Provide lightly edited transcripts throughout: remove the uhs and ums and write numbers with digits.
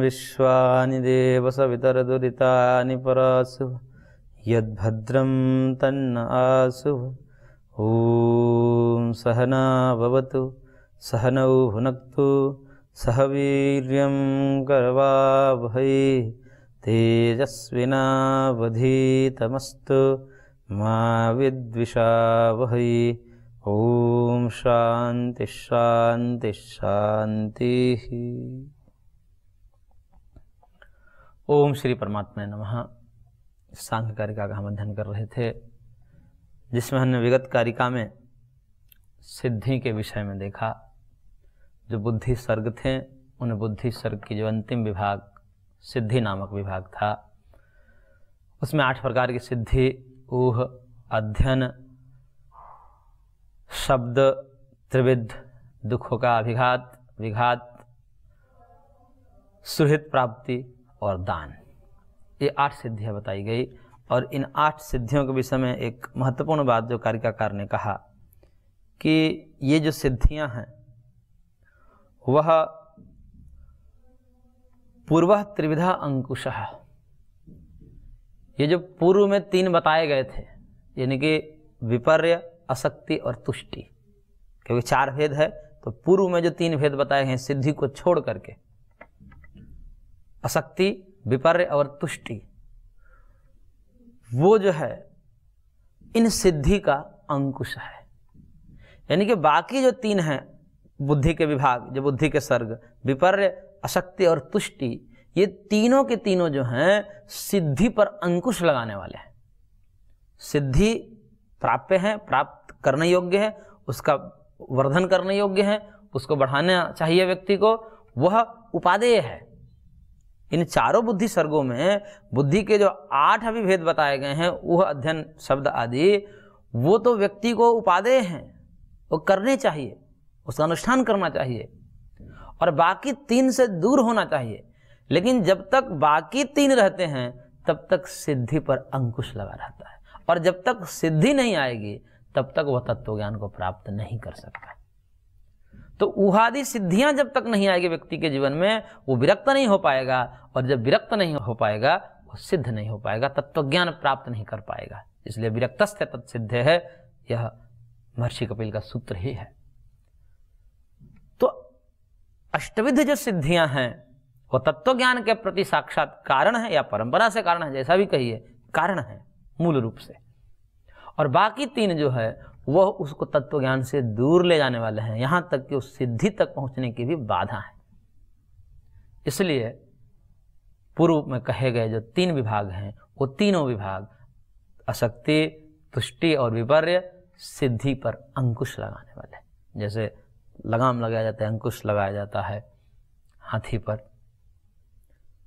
विश्वानि देव सवितरदुरितानि परासु यद्भद्रं तन्न आसु। ॐ सहना भवतु सहनौ भुनक्तु सह वीर्यं करवावहै तेजस्विनावधीतमस्तु मा विद्विषावहै। ॐ शांति शांति शांति। ओम श्री परमात्मा नमः। सांख्य कारिका का हम अध्ययन कर रहे थे, जिसमें हमने विगत कारिका में सिद्धि के विषय में देखा। जो बुद्धि सर्ग थे, उन बुद्धि सर्ग की जो अंतिम विभाग सिद्धि नामक विभाग था, उसमें 8 प्रकार की सिद्धि, ऊह, अध्ययन, शब्द, त्रिविध, दुखों का अभिघात, विघात, सुहृद प्राप्ति और दान, ये 8 सिद्धियां बताई गई। और इन 8 सिद्धियों के विषय में एक महत्वपूर्ण बात जो कारिकाकार ने कहा कि ये जो सिद्धियां हैं वह पूर्व त्रिविधा अंकुशः, ये जो पूर्व में 3 बताए गए थे, यानी कि विपर्य, असक्ति और तुष्टि, क्योंकि 4 भेद है तो पूर्व में जो 3 भेद बताए हैं सिद्धि को छोड़ करके, असक्ति, विपर्य और तुष्टि, वो जो है इन सिद्धि का अंकुश है। यानी कि बाकी जो 3 हैं बुद्धि के विभाग, जो बुद्धि के सर्ग, विपर्य, असक्ति और तुष्टि, ये तीनों के तीनों जो हैं सिद्धि पर अंकुश लगाने वाले हैं। सिद्धि प्राप्य है, प्राप्त करने योग्य है, उसका वर्धन करने योग्य है, उसको बढ़ाना चाहिए व्यक्ति को, वह उपादेय है। इन चारों बुद्धि सर्गों में बुद्धि के जो 8 अभी भेद बताए गए हैं, वह अध्ययन, शब्द आदि, वो तो व्यक्ति को उपादेय हैं, वो करने चाहिए, उसका अनुष्ठान करना चाहिए, और बाकी 3 से दूर होना चाहिए। लेकिन जब तक बाकी 3 रहते हैं तब तक सिद्धि पर अंकुश लगा रहता है, और जब तक सिद्धि नहीं आएगी तब तक वह तत्व ज्ञान को प्राप्त नहीं कर सकता। तो ऊहादि सिद्धियां जब तक नहीं आएगी व्यक्ति के जीवन में, वो विरक्त नहीं हो पाएगा, और जब विरक्त नहीं हो पाएगा वो सिद्ध नहीं हो पाएगा, तत्व ज्ञान प्राप्त नहीं कर पाएगा। इसलिए विरक्तस्य तत्सिद्ध है, यह महर्षि कपिल का सूत्र ही है। तो अष्टविध जो सिद्धियां हैं वो तत्व ज्ञान के प्रति साक्षात कारण है, या परंपरा से कारण है, जैसा भी कहिए, कारण है मूल रूप से। और बाकी 3 जो है वह उसको तत्व ज्ञान से दूर ले जाने वाले हैं, यहां तक कि उस सिद्धि तक पहुंचने की भी बाधा है। इसलिए पूर्व में कहे गए जो 3 विभाग हैं, वो तीनों विभाग, असक्ति, तुष्टि और विपर्य, सिद्धि पर अंकुश लगाने वाले हैं। जैसे लगाम लगाया जाता है, अंकुश लगाया जाता है हाथी पर,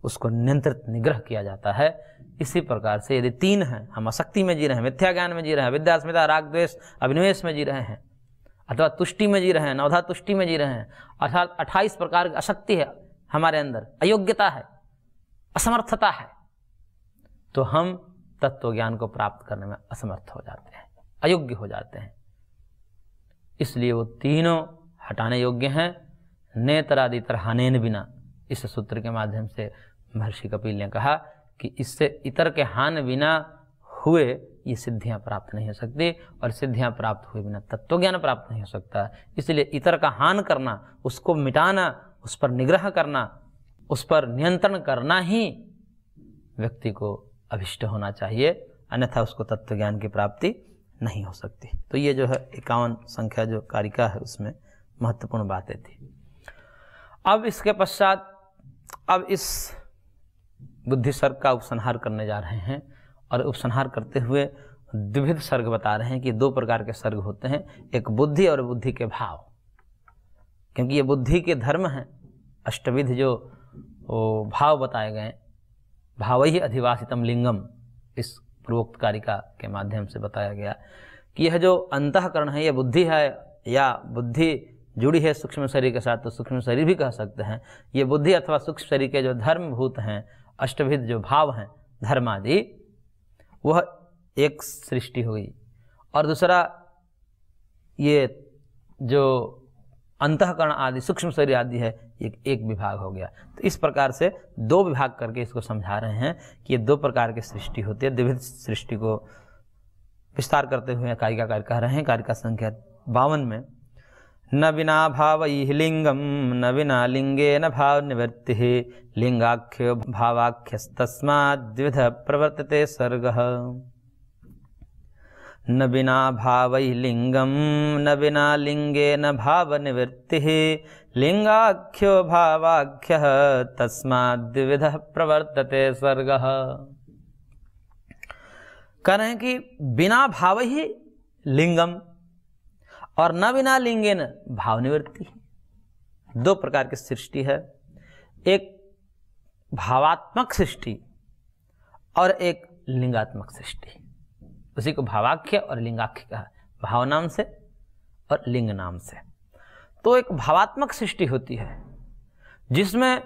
उसको नियंत्रित, निग्रह किया जाता है। इसी प्रकार से यदि 3 हैं, हम असक्ति में जी रहे हैं, मिथ्या ज्ञान में जी रहे हैं, विद्या, अस्मिता, राग, द्वेष, अभिनिवेश में जी रहे हैं, अथवा तुष्टि में जी रहे हैं, नवधा तुष्टि में जी रहे हैं, अर्थात 28 प्रकार की अशक्ति है हमारे अंदर, अयोग्यता है, असमर्थता है, तो हम तत्व ज्ञान को प्राप्त करने में असमर्थ हो जाते हैं, अयोग्य हो जाते हैं। इसलिए वो तीनों हटाने योग्य हैं, नेतरादितर हानेन बिना। इस सूत्र के माध्यम से महर्षि कपिल ने कहा कि इससे इतर के हान बिना हुए ये सिद्धियां प्राप्त नहीं हो सकती, और सिद्धियां प्राप्त हुए बिना तत्व ज्ञान प्राप्त नहीं हो सकता। इसलिए इतर का हान करना, उसको मिटाना, उस पर निग्रह करना, उस पर नियंत्रण करना ही व्यक्ति को अभिष्ट होना चाहिए, अन्यथा उसको तत्व ज्ञान की प्राप्ति नहीं हो सकती। तो ये जो है 51 संख्या जो कारिका है उसमें महत्वपूर्ण बातें थी। अब इसके पश्चात अब इस बुद्धि सर्ग का उपसंहार करने जा रहे हैं, और उपसंहार करते हुए द्विविध सर्ग बता रहे हैं कि 2 प्रकार के सर्ग होते हैं, एक बुद्धि और बुद्धि के भाव, क्योंकि ये बुद्धि के धर्म हैं। अष्टविध जो भाव बताए गए, भावैहि अधिवासितम लिंगम, इस पूर्वोक्त कारिका के माध्यम से बताया गया कि यह जो अंतःकरण है, यह बुद्धि है, या बुद्धि जुड़ी है सूक्ष्म शरीर के साथ, तो सूक्ष्म शरीर भी कह सकते हैं। ये बुद्धि अथवा सूक्ष्म शरीर के जो धर्मभूत हैं, अष्टविध जो भाव हैं, धर्म आदि, वह एक सृष्टि हुई। और दूसरा ये जो अंतःकरण आदि, सूक्ष्म शरीर आदि है, एक विभाग हो गया। तो इस प्रकार से दो विभाग करके इसको समझा रहे हैं कि ये दो प्रकार की सृष्टि होती है। द्विविध सृष्टि को विस्तार करते हुए कारिकाकार कह रहे हैं, कारिका संख्या 52 में, न विना भावैः लिंगम न विना लिंगे न भाव निवृत्ति लिंगाख्यो भावाख्यस्तस्माद् द्विविध प्रवर्तते सर्गः। न विना भावैः लिंगम न विना लिंगे न भाव निवृत्ति लिंगाख्यो भावाख्यः तस्माद् द्विविध प्रवर्तते सर्गः। कह रहे हैं कि बिना भाव ही लिंगम और न बिना लिंगे न भाव निवृत्ति, दो प्रकार की सृष्टि है। एक भावात्मक सृष्टि और एक लिंगात्मक सृष्टि। उसी को भावाख्य और लिंगाख्य कहा, भाव नाम से और लिंग नाम से। तो एक भावात्मक सृष्टि होती है जिसमें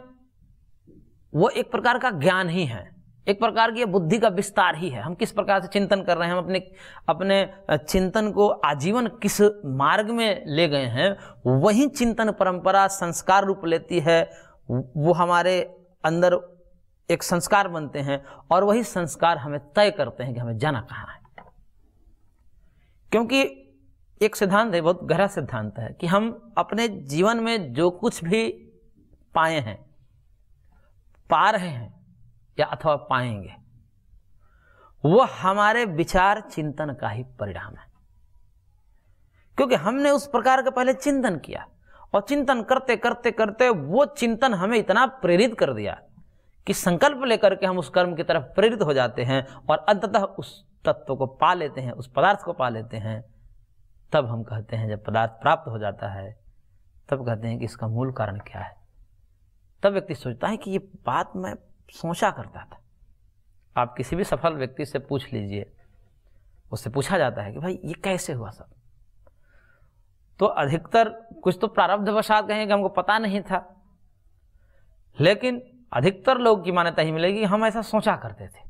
वो एक प्रकार का ज्ञान ही है, एक प्रकार की बुद्धि का विस्तार ही है। हम किस प्रकार से चिंतन कर रहे हैं, हम अपने चिंतन को आजीवन किस मार्ग में ले गए हैं, वही चिंतन परंपरा संस्कार रूप लेती है। वो हमारे अंदर एक संस्कार बनते हैं और वही संस्कार हमें तय करते हैं कि हमें जाना कहाँ है। क्योंकि एक सिद्धांत है, बहुत गहरा सिद्धांत है, कि हम अपने जीवन में जो कुछ भी पाए हैं, पा रहे हैं या अथवा पाएंगे, वो हमारे विचार चिंतन का ही परिणाम है। क्योंकि हमने उस प्रकार का पहले चिंतन किया और चिंतन करते करते करते वो चिंतन हमें इतना प्रेरित कर दिया कि संकल्प लेकर के हम उस कर्म की तरफ प्रेरित हो जाते हैं और अंततः उस तत्व को पा लेते हैं, उस पदार्थ को पा लेते हैं। तब हम कहते हैं, जब पदार्थ प्राप्त हो जाता है, तब कहते हैं कि इसका मूल कारण क्या है। तब व्यक्ति सोचता है कि ये बात मैं सोचा करता था। आप किसी भी सफल व्यक्ति से पूछ लीजिए, उससे पूछा जाता है कि भाई ये कैसे हुआ सब, तो अधिकतर कुछ तो प्रारब्धवशात कहेंगे, हमको पता नहीं था, लेकिन अधिकतर लोग की मान्यता ही मिलेगी हम ऐसा सोचा करते थे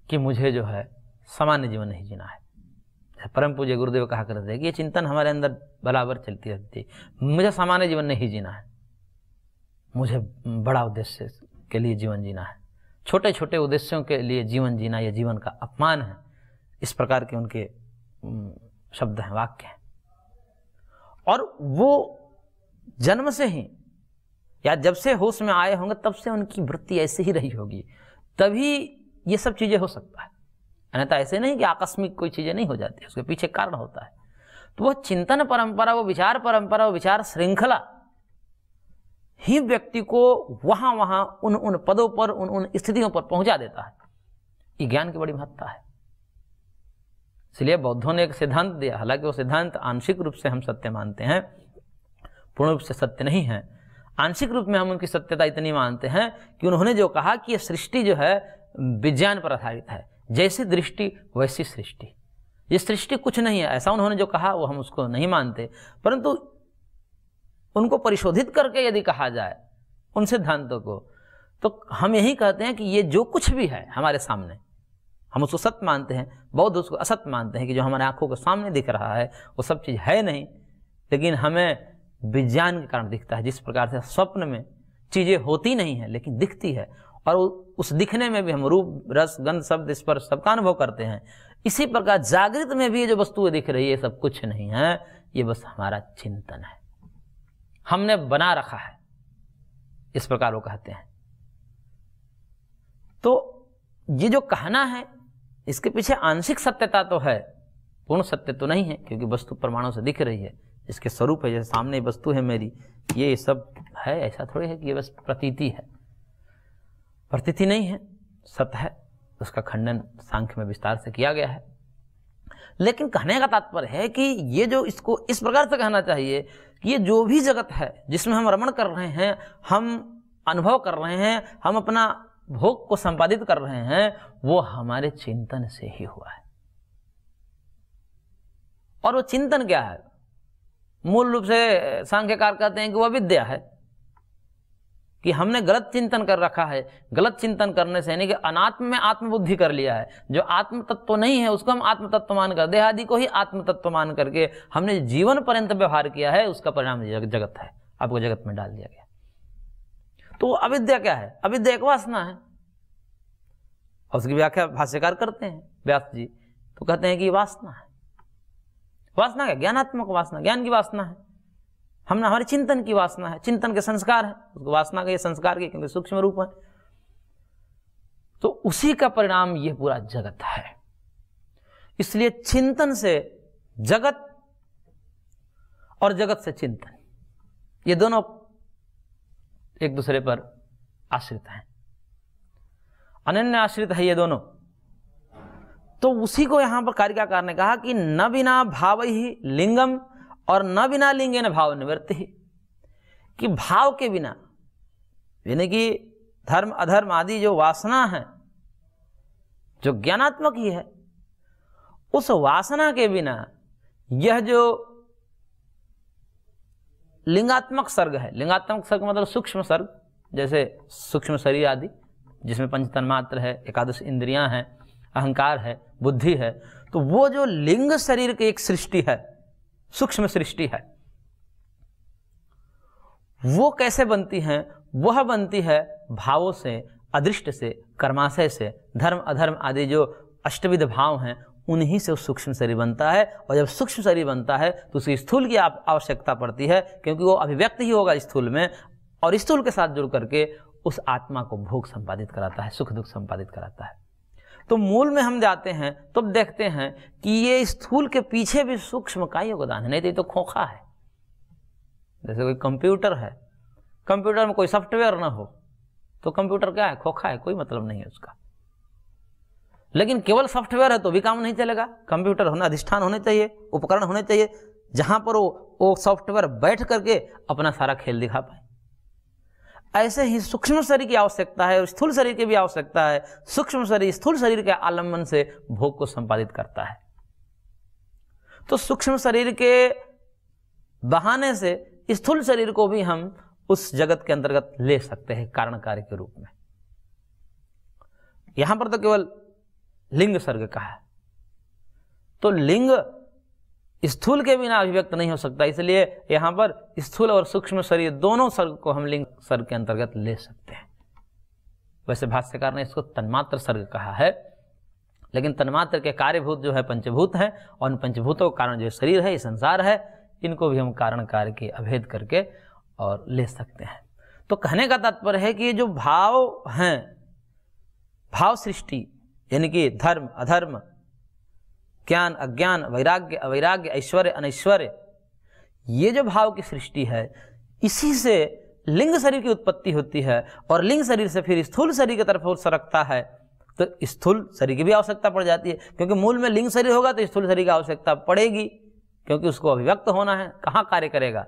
कि मुझे जो है सामान्य जीवन नहीं जीना है। परम पूज्य गुरुदेव कहा करते थे कि ये चिंतन हमारे अंदर बराबर चलती रहती है, मुझे सामान्य जीवन नहीं जीना है, मुझे बड़ा उद्देश्य के लिए जीवन जीना है, छोटे छोटे उद्देश्यों के लिए जीवन जीना ये जीवन का अपमान है। इस प्रकार के उनके शब्द हैं, वाक्य हैं। और वो जन्म से ही या जब से होश में आए होंगे तब से उनकी वृत्ति ऐसी ही रही होगी, तभी ये सब चीजें हो सकता है। अन्यथा ऐसे नहीं कि आकस्मिक कोई चीजें नहीं हो जाती, उसके पीछे कारण होता है। तो वो चिंतन परंपरा, वो विचार परंपरा, वो विचार श्रृंखला ही व्यक्ति को वहां वहां उन पदों पर, उन स्थितियों पर पहुंचा देता है। ये ज्ञान की बड़ी महत्ता है। इसलिए बौद्धों ने एक सिद्धांत दिया, हालांकि वो सिद्धांत आंशिक रूप से हम सत्य मानते हैं, पूर्ण रूप से सत्य नहीं है। आंशिक रूप में हम उनकी सत्यता इतनी मानते हैं कि उन्होंने जो कहा कि ये सृष्टि जो है विज्ञान पर आधारित है, जैसी दृष्टि वैसी सृष्टि, ये सृष्टि कुछ नहीं है, ऐसा उन्होंने जो कहा वो हम उसको नहीं मानते। परंतु उनको परिशोधित करके यदि कहा जाए उन सिद्धांतों को, तो हम यही कहते हैं कि ये जो कुछ भी है हमारे सामने, हम उसको सत्य मानते हैं। बौद्ध उसको असत्य मानते हैं कि जो हमारे आंखों के सामने दिख रहा है वो सब चीज़ है नहीं, लेकिन हमें विज्ञान के कारण दिखता है। जिस प्रकार से स्वप्न में चीज़ें होती नहीं है लेकिन दिखती है, और उस दिखने में भी हम रूप, रस, गंध, शब्द, स्पर्श सबका अनुभव करते हैं, इसी प्रकार जागृत में भी ये जो वस्तुएं दिख रही है सब कुछ नहीं है, ये बस हमारा चिंतन है, हमने बना रखा है, इस प्रकार वो कहते हैं। तो ये जो कहना है इसके पीछे आंशिक सत्यता तो है, पूर्ण सत्य तो नहीं है, क्योंकि वस्तु प्रमाणों से दिख रही है, इसके स्वरूप है, जैसे सामने वस्तु है मेरी, ये सब है, ऐसा थोड़ी है कि ये बस प्रतीति है। प्रतीति नहीं है, सत्य है। उसका खंडन सांख्य में विस्तार से किया गया है। लेकिन कहने का तात्पर्य है कि ये जो, इसको इस प्रकार से कहना चाहिए कि ये जो भी जगत है जिसमें हम रमण कर रहे हैं, हम अनुभव कर रहे हैं, हम अपना भोग को संपादित कर रहे हैं, वो हमारे चिंतन से ही हुआ है। और वो चिंतन क्या है? मूल रूप से सांख्यकार कहते हैं कि वह विद्या है। कि हमने गलत चिंतन कर रखा है। गलत चिंतन करने से यानी कि अनात्म में आत्मबुद्धि कर लिया है। जो आत्म तत्व नहीं है उसको हम आत्म तत्व मानकर, देहादि को ही आत्म तत्व मान करके हमने जीवन पर्यंत व्यवहार किया है, उसका परिणाम जगत है, आपको जगत में डाल दिया गया। तो अविद्या क्या है? अविद्या एक वासना है। और उसकी व्याख्या भाष्यकार करते हैं व्यास जी, तो कहते हैं कि वासना है। वासना क्या? ज्ञानात्मक वासना, ज्ञान की वासना है। हमने हमारे चिंतन की वासना है, चिंतन के संस्कार है, उसको वासना का ये संस्कार के, क्योंकि सूक्ष्म रूप है। तो उसी का परिणाम ये पूरा जगत है। इसलिए चिंतन से जगत और जगत से चिंतन, ये दोनों एक दूसरे पर आश्रित हैं, अनन्य आश्रित है ये दोनों। तो उसी को यहां पर कारिकाकार ने कहा कि न बिना भाव ही लिंगम और न बिना लिंगे न भाव निवृत्ति, कि भाव के बिना यानी कि धर्म अधर्म आदि जो वासना है, जो ज्ञानात्मक ही है, उस वासना के बिना यह जो लिंगात्मक सर्ग है, लिंगात्मक सर्ग मतलब सूक्ष्म सर्ग, जैसे सूक्ष्म शरीर आदि जिसमें पंच तन्मात्र है, एकादश इंद्रियां हैं, अहंकार है, बुद्धि है, तो वो जो लिंग शरीर की एक सृष्टि है, सूक्ष्म सृष्टि है, वो कैसे बनती है? वह बनती है भावों से, अदृष्ट से, कर्माशय से, धर्म अधर्म आदि जो अष्टविध भाव हैं उन्हीं से सूक्ष्म शरीर बनता है। और जब सूक्ष्म शरीर बनता है तो उसे स्थूल की आवश्यकता पड़ती है, क्योंकि वो अभिव्यक्त ही होगा स्थूल में, और स्थूल के साथ जुड़ करके उस आत्मा को भोग संपादित कराता है, सुख दुख संपादित कराता है। तो मूल में हम जाते हैं तो देखते हैं कि ये स्थूल के पीछे भी सूक्ष्म का योगदान है, नहीं तो ये तो खोखा है। जैसे कोई कंप्यूटर है, कंप्यूटर में कोई सॉफ्टवेयर ना हो तो कंप्यूटर क्या है? खोखा है, कोई मतलब नहीं है उसका। लेकिन केवल सॉफ्टवेयर है तो भी काम नहीं चलेगा, कंप्यूटर होना, अधिष्ठान होने चाहिए, उपकरण होने चाहिए, जहां पर वो सॉफ्टवेयर बैठ करके अपना सारा खेल दिखा पाए। ऐसे ही सूक्ष्म शरीर की आवश्यकता है और स्थूल शरीर की भी आवश्यकता है। सूक्ष्म शरीर स्थूल शरीर के आलम्बन से भोग को संपादित करता है। तो सूक्ष्म शरीर के बहाने से स्थूल शरीर को भी हम उस जगत के अंतर्गत ले सकते हैं कारण कार्य के रूप में। यहां पर तो केवल लिंग सर्ग का है, तो लिंग स्थूल के बिना अभिव्यक्त नहीं हो सकता, इसलिए यहां पर स्थूल और सूक्ष्म शरीर दोनों सर्ग को हम लिंग सर्ग के अंतर्गत ले सकते हैं। वैसे भाष्यकार ने इसको तन्मात्र सर्ग कहा है, लेकिन तन्मात्र के कार्यभूत जो है पंचभूत हैं, और उन पंचभूतों के कारण जो शरीर है, ये संसार है, इनको भी हम कारण कार्य के अभेद करके और ले सकते हैं। तो कहने का तात्पर्य है कि ये जो भाव हैं, भाव सृष्टि यानी कि धर्म अधर्म, ज्ञान अज्ञान, वैराग्य अवैराग्य, ऐश्वर्य अनैश्वर्य, ये जो भाव की सृष्टि है, इसी से लिंग शरीर की उत्पत्ति होती है, और लिंग शरीर से फिर स्थूल शरीर की तरफ सरकता है। तो स्थूल शरीर की भी आवश्यकता पड़ जाती है, क्योंकि मूल में लिंग शरीर होगा तो स्थूल शरीर की आवश्यकता पड़ेगी, क्योंकि उसको अभिव्यक्त होना है, कहाँ कार्य करेगा।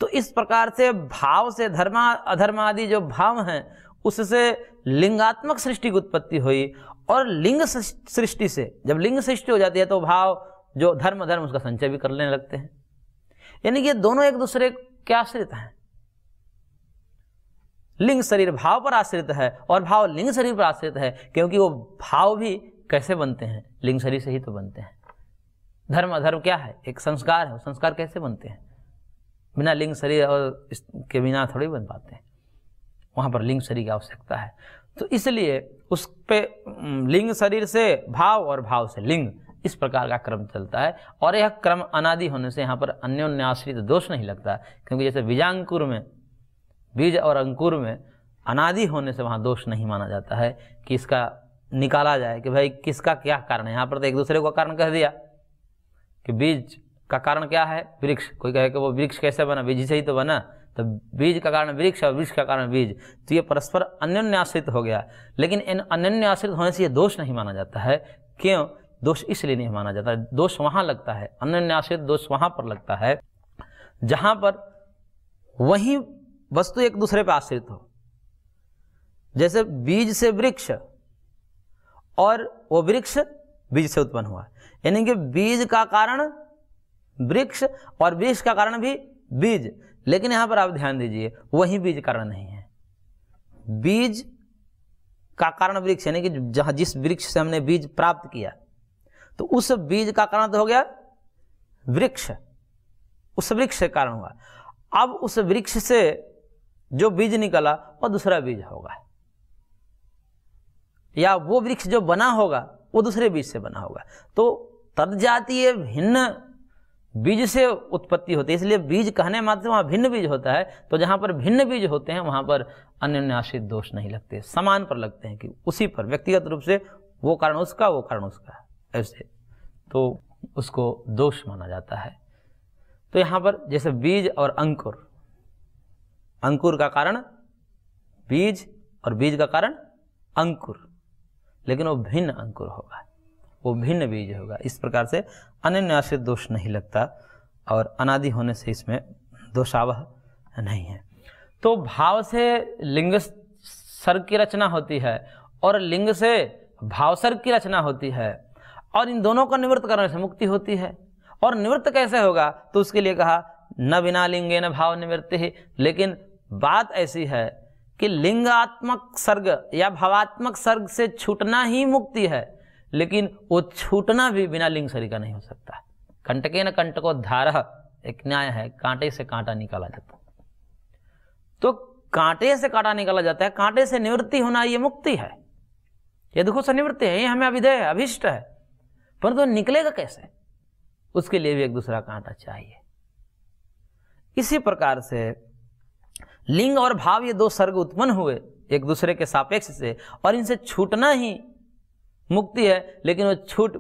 तो इस प्रकार से भाव से धर्म अधर्म आदि जो भाव हैं, उससे लिंगात्मक सृष्टि की उत्पत्ति हुई, और लिंग सृष्टि से जब लिंग सृष्टि हो जाती है तो भाव जो धर्म धर्म उसका संचय भी करने लगते हैं। यानी कि ये दोनों एक दूसरे के आश्रित हैं। लिंग शरीर भाव पर आश्रित है और भाव लिंग शरीर पर आश्रित है, क्योंकि वो भाव भी कैसे बनते हैं? लिंग शरीर से ही तो बनते हैं। धर्म अधर्म क्या है? एक संस्कार है, वो संस्कार कैसे बनते हैं? बिना लिंग शरीर और के बिना थोड़ी बन पाते हैं, वहां पर लिंग शरीर की आवश्यकता है। तो इसलिए उस पे लिंग शरीर से भाव और भाव से लिंग, इस प्रकार का क्रम चलता है। और यह क्रम अनादि होने से यहाँ पर अन्योन्य आश्रित दोष नहीं लगता, क्योंकि जैसे बीजांकुर में, बीज और अंकुर में अनादि होने से वहाँ दोष नहीं माना जाता है कि इसका निकाला जाए कि भाई किसका क्या कारण है। यहाँ पर तो एक दूसरे को कारण कह दिया कि बीज का कारण क्या है? वृक्ष। कोई कहे कि वो वृक्ष कैसे बना? बीज से ही तो बना। तो बीज का कारण वृक्ष और वृक्ष का कारण बीज, तो ये परस्पर अन्योन्याश्रित हो गया। लेकिन इन अन्योन्याश्रित होने से ये दोष नहीं माना जाता है। क्यों? दोष इसलिए नहीं माना जाता, दोष वहां लगता है, अन्योन्याश्रित दोष वहां पर लगता है जहां पर वही वस्तु एक दूसरे पर आश्रित हो। जैसे बीज से वृक्ष, और वो वृक्ष बीज से उत्पन्न हुआ, यानी कि बीज का कारण वृक्ष और वृक्ष का कारण भी बीज। लेकिन यहां पर आप ध्यान दीजिए, वही बीज कारण नहीं है, बीज का कारण वृक्ष, यानी कि जहाँ जिस वृक्ष से हमने बीज प्राप्त किया तो उस बीज का कारण तो हो गया वृक्ष, उस वृक्ष से कारण हुआ। अब उस वृक्ष से जो बीज निकला वो दूसरा बीज होगा, या वो वृक्ष जो बना होगा वो दूसरे बीज से बना होगा। तो तद्जातीय भिन्न बीज से उत्पत्ति होती है, इसलिए बीज कहने मात्र वहाँ भिन्न बीज होता है। तो जहाँ पर भिन्न बीज होते हैं वहाँ पर अन्योन्याश्रित दोष नहीं लगते, समान पर लगते हैं कि उसी पर व्यक्तिगत रूप से वो कारण उसका वो कारण उसका, ऐसे तो उसको दोष माना जाता है। तो यहाँ पर जैसे बीज और अंकुर, अंकुर का कारण बीज और बीज का कारण अंकुर, लेकिन वो भिन्न अंकुर होगा, वो भिन्न बीज होगा। इस प्रकार से अन्योन्याश्रित दोष नहीं लगता और अनादि होने से इसमें दोषावह नहीं है। तो भाव से लिंग सर्ग की रचना होती है और लिंग से भाव सर्ग की रचना होती है, और इन दोनों को निवृत्त करने से मुक्ति होती है। और निवृत्त कैसे होगा, तो उसके लिए कहा न बिना लिंगे न भाव निवृत्ति ही। लेकिन बात ऐसी है कि लिंगात्मक सर्ग या भावात्मक सर्ग से छूटना ही मुक्ति है, लेकिन वो छूटना भी बिना लिंग शरीर का नहीं हो सकता। कंटके न कंटकोद्धारः एक न्याय है, कांटे से कांटा निकाला जाता है। तो कांटे से कांटा निकाला जाता है, कांटे से निवृत्ति होना ये मुक्ति है, ये दुखों से निवृत्ति है, ये हमें अभिधेय है, अभिष्ट है। परंतु तो निकलेगा कैसे, उसके लिए भी एक दूसरा कांटा चाहिए। इसी प्रकार से लिंग और भाव ये दो सर्ग उत्पन्न हुए एक दूसरे के सापेक्ष से, और इनसे छूटना ही मुक्ति है, लेकिन वो छूट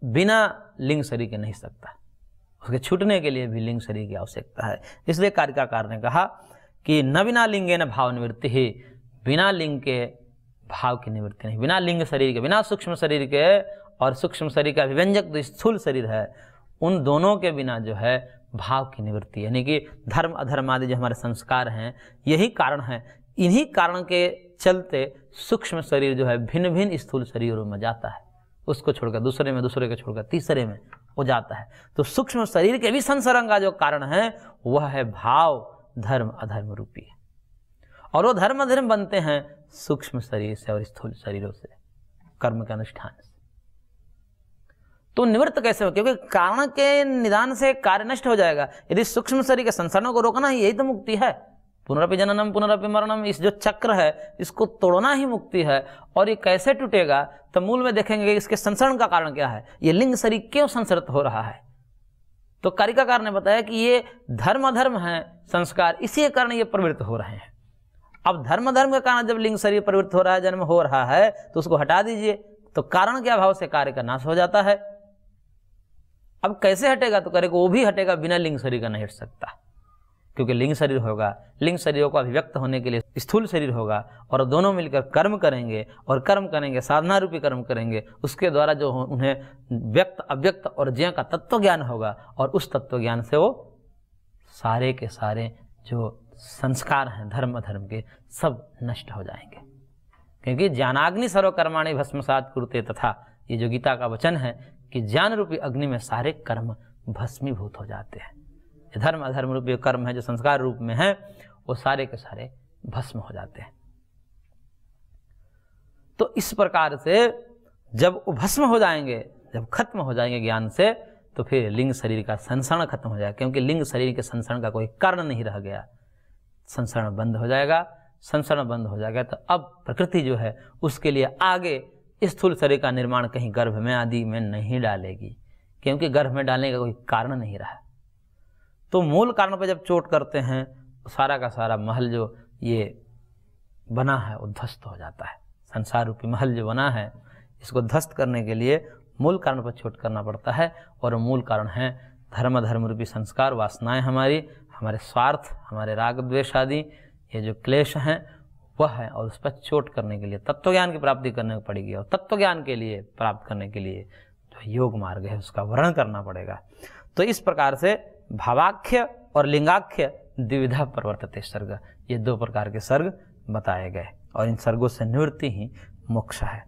बिना लिंग शरीर के नहीं सकता, उसके छूटने के लिए भी लिंग शरीर की आवश्यकता है। इसलिए कारिकाकार ने कहा कि न बिना लिंगे न भाव निवृत्ति ही, बिना लिंग के भाव की निवृत्ति नहीं, बिना लिंग शरीर के, बिना सूक्ष्म शरीर के, और सूक्ष्म शरीर का अभिव्यंजक जो स्थूल शरीर है उन दोनों के बिना जो है भाव की निवृत्ति, यानी कि धर्म अधर्म आदि जो हमारे संस्कार हैं यही कारण है। इन्हीं कारण के चलते सूक्ष्म शरीर जो है भिन्न भिन्न स्थूल शरीरों में जाता है, उसको छोड़कर दूसरे में, दूसरे को छोड़कर तीसरे में हो जाता है। तो सूक्ष्म शरीर के भी संसरण का जो कारण है वह है भाव धर्म अधर्म रूपी, और वो धर्म अधर्म बनते हैं सूक्ष्म शरीर से और स्थूल शरीरों से, कर्म के अनुष्ठान से। तो निवृत्त कैसे हो, क्योंकि कारण के निदान से कार्य नष्ट हो जाएगा। यदि सूक्ष्म शरीर के संसरणों को रोकना ही, यही तो मुक्ति है। पुनरपि जननम पुनरपि मरणम, इस जो चक्र है इसको तोड़ना ही मुक्ति है। और ये कैसे टूटेगा, तो मूल में देखेंगे कि इसके संसरण का कारण क्या है, ये लिंग शरीर क्यों संसरित हो रहा है। तो कारिकाकार ने बताया कि ये धर्म अधर्म है संस्कार, इसी कारण ये प्रवृत्त हो रहे हैं। अब धर्म अधर्म के कारण जब लिंग शरीर प्रवृत्त हो रहा है, जन्म हो रहा है, तो उसको हटा दीजिए, तो कारण के अभाव से कार्य का नाश हो जाता है। अब कैसे हटेगा, तो करेगा वो भी हटेगा, बिना लिंग शरीर का नहीं हट सकता, क्योंकि लिंग शरीर होगा, लिंग शरीरों को अभिव्यक्त होने के लिए स्थूल शरीर होगा, और दोनों मिलकर कर्म करेंगे, और कर्म करेंगे साधना रूपी कर्म करेंगे, उसके द्वारा जो उन्हें व्यक्त अव्यक्त और ज्ञ का तत्व ज्ञान होगा, और उस तत्व ज्ञान से वो सारे के सारे जो संस्कार हैं धर्म अधर्म के सब नष्ट हो जाएंगे। क्योंकि ज्ञानाग्नि सर्वकर्माणि भस्मसात् कुरुते, तथा ये जो गीता का वचन है कि ज्ञान रूपी अग्नि में सारे कर्म भस्मीभूत हो जाते हैं। ये धर्म अधर्म रूपी कर्म है जो संस्कार रूप में है, वो सारे के सारे भस्म हो जाते हैं। तो इस प्रकार से जब वो भस्म हो जाएंगे, जब खत्म हो जाएंगे ज्ञान से, तो फिर लिंग शरीर का संसरण खत्म हो जाएगा, क्योंकि लिंग शरीर के संसरण का कोई कारण नहीं रह गया। संसरण बंद हो जाएगा, संसरण बंद हो जाएगा तो अब प्रकृति जो है उसके लिए आगे स्थूल शरीर का निर्माण कहीं गर्भ में आदि में नहीं डालेगी, क्योंकि गर्भ में डालने का कोई कारण नहीं रहा। तो मूल कारण पर जब चोट करते हैं, सारा का सारा महल जो ये बना है वो ध्वस्त हो जाता है। संसार रूपी महल जो बना है, इसको ध्वस्त करने के लिए मूल कारण पर चोट करना पड़ता है, और मूल कारण है धर्म धर्म रूपी संस्कार, वासनाएं हमारी, हमारे स्वार्थ, हमारे राग द्वेष आदि ये जो क्लेश हैं वह है, और उस पर चोट करने के लिए तत्व ज्ञान की प्राप्ति करने पड़ेगी, और तत्व ज्ञान के लिए प्राप्त करने के लिए जो योग मार्ग है उसका वर्णन करना पड़ेगा। तो इस प्रकार से भावाख्य और लिंगाख्य द्विविधा प्रवर्तते सर्ग, ये दो प्रकार के सर्ग बताए गए, और इन सर्गों से निवृत्ति ही मोक्ष है।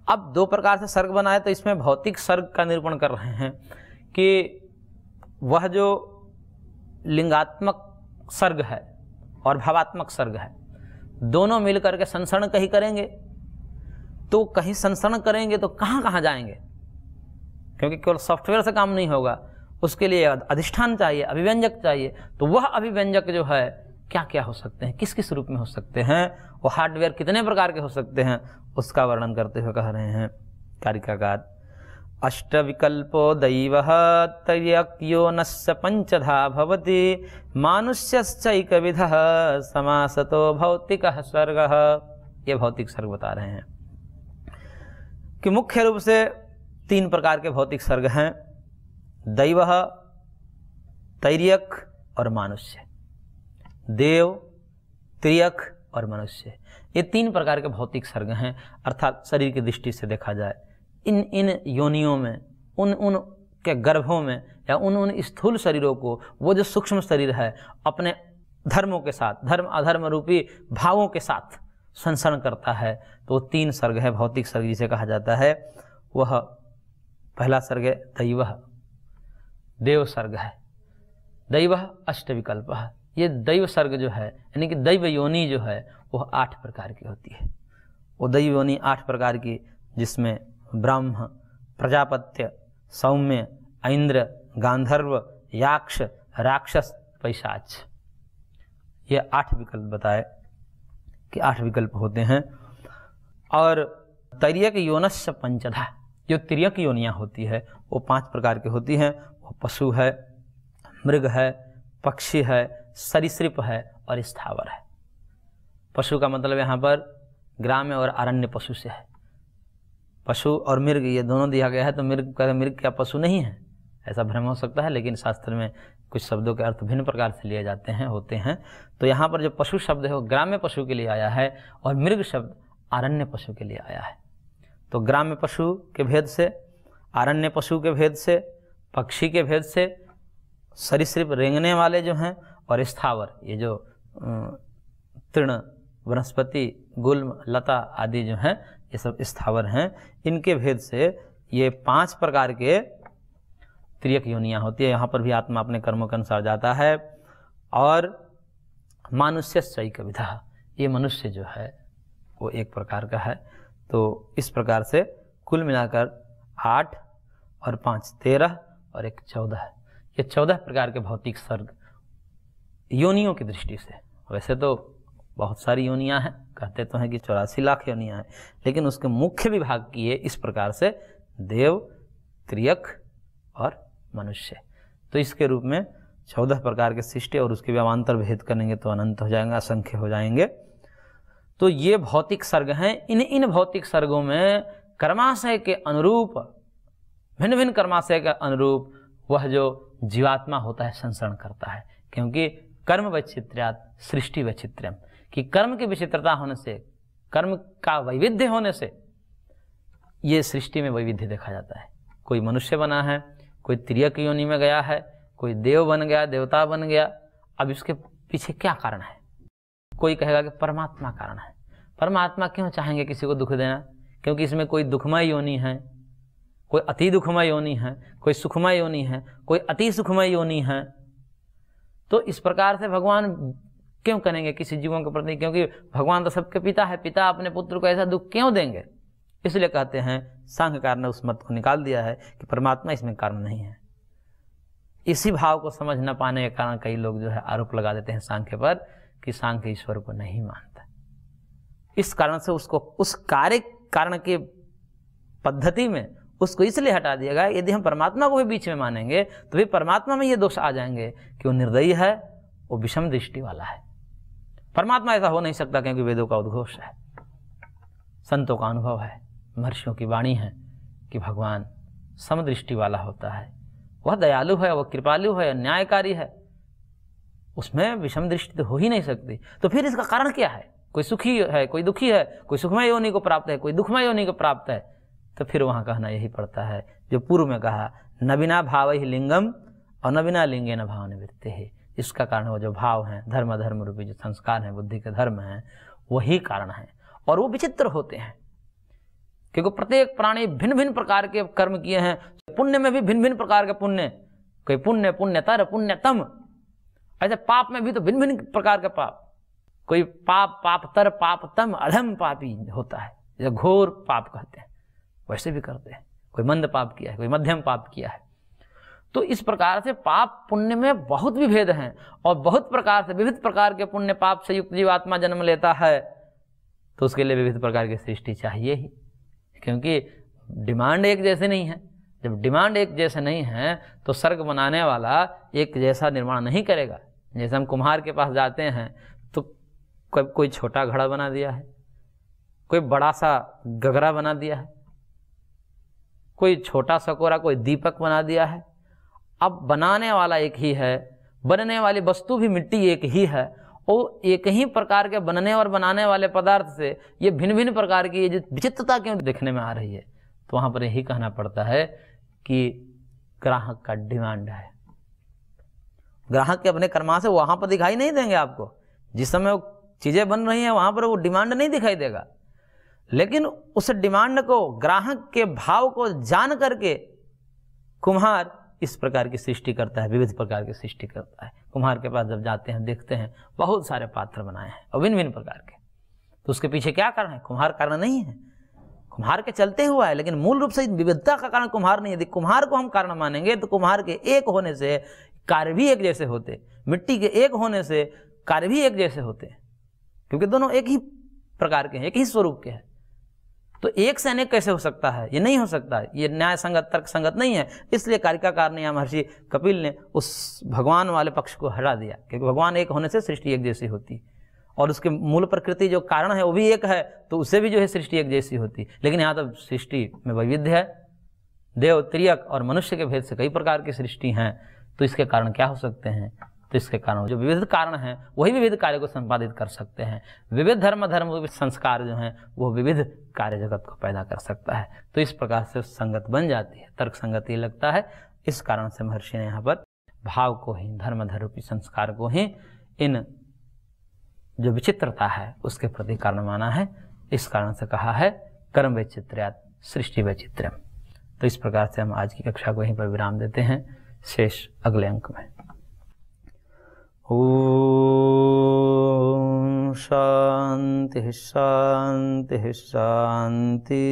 अब दो प्रकार से सर्ग बनाए, तो इसमें भौतिक सर्ग का निरूपण कर रहे हैं कि वह जो लिंगात्मक सर्ग है और भावात्मक सर्ग है, दोनों मिलकर के संसरण कहीं करेंगे, तो कहीं संसरण करेंगे तो कहाँ कहाँ जाएंगे, क्योंकि केवल सॉफ्टवेयर से काम नहीं होगा, उसके लिए अधिष्ठान चाहिए, अभिव्यंजक चाहिए। तो वह अभिव्यंजक जो है क्या क्या हो सकते हैं, किस किस रूप में हो सकते हैं, वो हार्डवेयर कितने प्रकार के हो सकते हैं, उसका वर्णन करते हुए कह रहे हैं कारिकाकार। अष्टविकल्पो दैवः तर्यक्योनस्य पंचधा भवति मानुष्यश्चैकविधः समासतो भौतिकः सर्गः। ये भौतिक सर्ग बता रहे हैं कि मुख्य रूप से 3 प्रकार के भौतिक सर्ग हैं, दैवः, तैर्यक और मानुष्य। देव, त्रियक और मनुष्य, ये 3 प्रकार के भौतिक सर्ग हैं। अर्थात शरीर की दृष्टि से देखा जाए इन योनियों में, उन के गर्भों में या उन स्थूल शरीरों को वो जो सूक्ष्म शरीर है अपने धर्मों के साथ, धर्म अधर्म रूपी भावों के साथ संसरण करता है। तो 3 सर्ग है भौतिक सर्ग जिसे कहा जाता है। वह पहला सर्ग है दैवः, देव सर्ग है। दैवः अष्टविकल्पः, ये दैव सर्ग जो है यानी कि दैव योनि जो है वह 8 प्रकार की होती है। वो दैव योनि 8 प्रकार की, जिसमें ब्रह्म, प्रजापत्य, सौम्य, इंद्र, गांधर्व, याक्ष, राक्षस, पैशाच, ये 8 विकल्प बताए कि 8 विकल्प होते हैं। और तर्यक योनस्य पंचधा, जो तिर्यक योनियाँ होती है वो 5 प्रकार की होती हैं। वो पशु है, मृग है, पक्षी है, सरीसृप है और स्थावर है। पशु का मतलब यहाँ पर ग्राम्य और अरण्य पशु से है। पशु और मृग ये दोनों दिया गया है, तो मृग क्या पशु नहीं है, ऐसा भ्रम हो सकता है, लेकिन शास्त्र में कुछ शब्दों के अर्थ भिन्न प्रकार से लिए जाते हैं, होते हैं। तो यहाँ पर जो पशु शब्द है वो ग्राम्य पशु के लिए आया है और मृग शब्द अरण्य पशु के लिए आया है। तो ग्राम्य पशु के भेद से, अरण्य पशु के भेद से, पक्षी के भेद से, सरीसृप रेंगने वाले जो हैं, और स्थावर ये जो तृण, वनस्पति, गुल्म, लता आदि जो हैं ये सब स्थावर हैं। इनके भेद से ये 5 प्रकार के त्रियक योनियाँ होती है। यहाँ पर भी आत्मा अपने कर्मों के अनुसार जाता है। और मानुष्यश्चैकविधः, ये मनुष्य जो है वो 1 प्रकार का है। तो इस प्रकार से कुल मिलाकर 8 और 5 13 और 1 14, ये 14 प्रकार के भौतिक सर्ग योनियों की दृष्टि से। वैसे तो बहुत सारी योनियां हैं, कहते तो हैं कि 84 लाख योनियां हैं, लेकिन उसके मुख्य विभाग किए इस प्रकार से देव, त्रियक और मनुष्य। तो इसके रूप में 14 प्रकार के सृष्टि, और उसके व्यावांतर भेद करेंगे तो अनंत हो जाएंगे, असंख्य हो जाएंगे। तो ये भौतिक सर्ग हैं। इन भौतिक सर्गों में कर्माशय के अनुरूप, भिन्न भिन्न कर्माशय के अनुरूप वह जो जीवात्मा होता है संसरण करता है। क्योंकि कर्म वैचित्र्यात् सृष्टि वैचित्र्यम, कि कर्म की विचित्रता होने से, कर्म का वैविध्य होने से ये सृष्टि में वैविध्य देखा जाता है। कोई मनुष्य बना है, कोई त्रियक योनि में गया है, कोई देव बन गया, देवता बन गया। अब इसके पीछे क्या कारण है? कोई कहेगा कि परमात्मा कारण है। परमात्मा क्यों चाहेंगे किसी को दुख देना? क्योंकि इसमें कोई दुखमय योनि है, कोई अति दुखमय योनि है, कोई सुखमय योनि है, कोई अति सुखमय योनि है। तो इस प्रकार से भगवान क्यों करेंगे किसी जीवों के प्रति? क्योंकि भगवान तो सबके पिता है, पिता अपने पुत्र को ऐसा दुख क्यों देंगे? इसलिए कहते हैं, सांख्यकार ने उस मत को निकाल दिया है कि परमात्मा इसमें कारण नहीं है। इसी भाव को समझ न पाने के कारण कई लोग जो है आरोप लगा देते हैं सांख्य पर कि सांख्य ईश्वर को नहीं मानता। इस कारण से उसको उस कार्य कारण के पद्धति में उसको इसलिए हटा दिया गया। यदि हम परमात्मा को भी बीच में मानेंगे तो भी परमात्मा में ये दोष आ जाएंगे कि वो निर्दयी है, वो विषम दृष्टि वाला है। परमात्मा ऐसा हो नहीं सकता, क्योंकि वेदों का उद्घोष है, संतों का अनुभव है, महर्षियों की वाणी है कि भगवान समदृष्टि वाला होता है। वह दयालु है, वह कृपालु है, न्यायकारी है, उसमें विषम दृष्टि तो हो ही नहीं सकती। तो फिर इसका कारण क्या है? कोई सुखी है, कोई दुखी है, कोई सुखमय योनि को प्राप्त है, कोई दुखमय योनि को प्राप्त है। तो फिर वहाँ कहना यही पड़ता है जो पूर्व में कहा, न बिना भाव ही लिंगम और न बिना लिंगे न भाव निवृत्ति है। इसका कारण वो जो भाव हैं, धर्म अधर्म रूपी जो संस्कार हैं, बुद्धि के धर्म हैं, वही कारण है। और वो विचित्र होते हैं, क्योंकि प्रत्येक प्राणी भिन्न भिन्न प्रकार के कर्म किए हैं। पुण्य में भी भिन्न भिन्न प्रकार के पुण्य, कोई पुण्य पुण्यतर पुण्यतम, ऐसे पाप में भी तो भिन्न भिन्न प्रकार के पाप। कोई पापतर पापतम अधम पापी होता है, जो घोर पाप कहते हैं, वैसे भी करते हैं। कोई मंद पाप किया है, कोई मध्यम पाप किया है। तो इस प्रकार से पाप पुण्य में बहुत विभेद हैं, और बहुत प्रकार से विविध प्रकार के पुण्य पाप से युक्त जीवात्मा जन्म लेता है, तो उसके लिए विविध प्रकार की सृष्टि चाहिए ही, क्योंकि डिमांड एक जैसे नहीं है। जब डिमांड एक जैसे नहीं है तो स्वर्ग बनाने वाला एक जैसा निर्माण नहीं करेगा। जैसे हम कुम्हार के पास जाते हैं तो कोई छोटा घड़ा बना दिया है, कोई बड़ा सा गगरा बना दिया है, कोई छोटा सकोरा, कोई दीपक बना दिया है। अब बनाने वाला एक ही है, बनने वाली वस्तु भी मिट्टी एक ही है, और एक ही प्रकार के बनने और बनाने वाले पदार्थ से ये भिन्न भिन्न प्रकार की ये विचित्रता क्यों देखने में आ रही है? तो वहाँ पर यही कहना पड़ता है कि ग्राहक का डिमांड है। ग्राहक के अपने कर्मा से वहाँ पर दिखाई नहीं देंगे आपको। जिस समय वो चीज़ें बन रही हैं वहाँ पर वो डिमांड नहीं दिखाई देगा, लेकिन उस डिमांड को, ग्राहक के भाव को जान करके कुम्हार इस प्रकार की सृष्टि करता है, विविध प्रकार की सृष्टि करता है। कुम्हार के पास जब जाते हैं देखते हैं बहुत सारे पात्र बनाए हैं और भिन्न भिन्न प्रकार के, तो उसके पीछे क्या कारण है? कुम्हार कारण नहीं है, कुम्हार के चलते हुआ है, लेकिन मूल रूप से विविधता का कारण कुम्हार नहीं है। यदि कुम्हार को हम कारण मानेंगे तो कुम्हार के एक होने से कार्य भी एक जैसे होते, मिट्टी के एक होने से कार्य भी एक जैसे होते, क्योंकि दोनों एक ही प्रकार के हैं, एक ही स्वरूप के हैं। तो एक से अनेक कैसे हो सकता है? ये नहीं हो सकता है, ये न्याय संगत तर्क संगत नहीं है। इसलिए कारिकाकार ने या महर्षि कपिल ने उस भगवान वाले पक्ष को हटा दिया, क्योंकि भगवान एक होने से सृष्टि एक जैसी होती, और उसके मूल प्रकृति जो कारण है वो भी एक है, तो उससे भी जो है सृष्टि एक जैसी होती। लेकिन यहाँ तो सृष्टि में वैविध्य है, देव, त्रियक और मनुष्य के भेद से कई प्रकार की सृष्टि हैं। तो इसके कारण क्या हो सकते हैं? तो इसके कारण जो विविध कारण हैं वही विविध कार्य को संपादित कर सकते हैं। विविध धर्म संस्कार जो हैं वो विविध कार्य जगत को पैदा कर सकता है। तो इस प्रकार से संगत बन जाती है, तर्क संगत ये लगता है। इस कारण से महर्षि ने यहाँ पर भाव को ही, धर्म रूपी संस्कार को ही इन जो विचित्रता है उसके प्रति कारण माना है। इस कारण से कहा है कर्म वैचित्र्यात् सृष्टि वैचित्र्यम्। तो इस प्रकार से हम आज की कक्षा को यहीं पर विराम देते हैं, शेष अगले अंक में। ओम शांति शांति शांति।